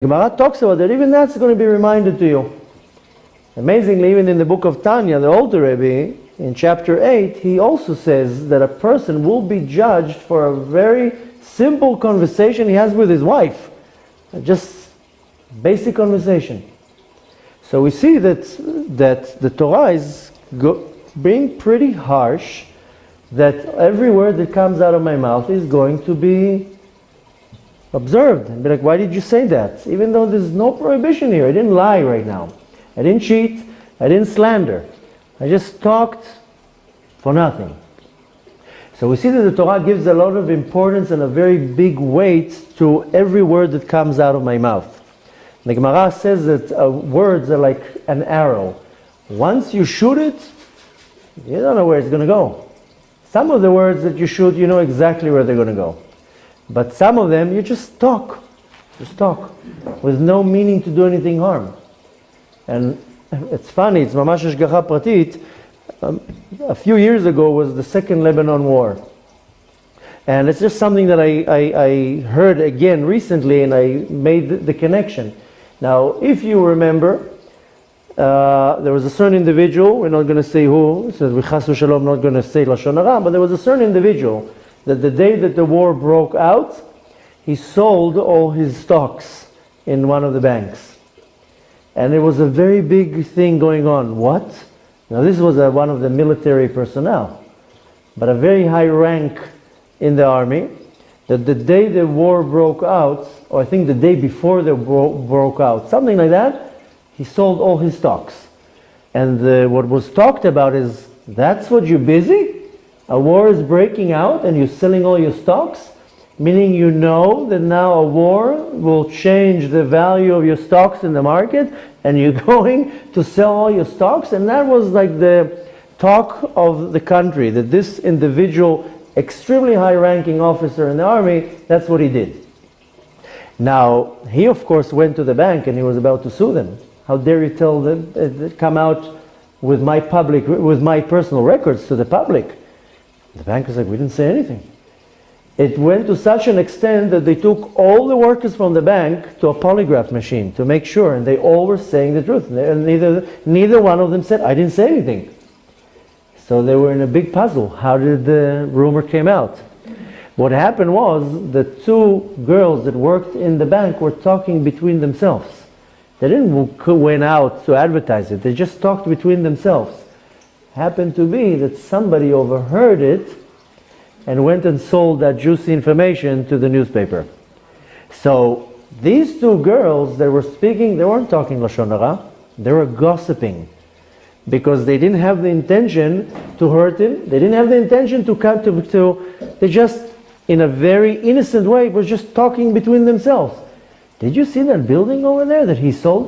Gemara talks about that. Even that's going to be reminded to you. Amazingly, even in the book of Tanya, the older Rebbe, in chapter 8, he also says that a person will be judged for a very simple conversation he has with his wife. Just basic conversation. So we see that the Torah is being pretty harsh, that every word that comes out of my mouth is going to be observed and be like, why did you say that? Even though there's no prohibition here. I didn't lie right now. I didn't cheat. I didn't slander. I just talked for nothing. So we see that the Torah gives a lot of importance and a very big weight to every word that comes out of my mouth. The Gemara says that words are like an arrow. Once you shoot it, you don't know where it's going to go. Some of the words that you shoot, you know exactly where they're going to go. But some of them, you just talk, with no meaning to do anything harm. And it's funny, it's mamash hashgacha pratit. A few years ago was the Second Lebanon War. And it's just something that I heard again recently, and I made the connection. Now, if you remember, there was a certain individual, we're not going to say who, so we chas v'shalom not going to say lashon hara, but there was a certain individual that the day that the war broke out, he sold all his stocks in one of the banks. And there was a very big thing going on. What? Now this was one of the military personnel, but a very high rank in the army, that the day the war broke out, or I think the day before the war broke out, something like that, he sold all his stocks. And what was talked about is, that's what you're busy? A war is breaking out and you're selling all your stocks, meaning you know that now a war will change the value of your stocks in the market and you're going to sell all your stocks. And that was like the talk of the country, that this individual, extremely high-ranking officer in the army, that's what he did. Now, he of course went to the bank and he was about to sue them. How dare you tell them, come out with my personal records to the public? The bank was like, we didn't say anything. It went to such an extent that they took all the workers from the bank to a polygraph machine to make sure, and they all were saying the truth. And neither one of them said, I didn't say anything. So they were in a big puzzle. How did the rumor came out? What happened was the two girls that worked in the bank were talking between themselves. They didn't went out to advertise it. They just talked between themselves. Happened to be that somebody overheard it and went and sold that juicy information to the newspaper. So these two girls that were speaking, they weren't talking lashon hara, they were gossiping, because they didn't have the intention to hurt him. They didn't have the intention they just, in a very innocent way, were just talking between themselves. Did you see that building over there that he sold it?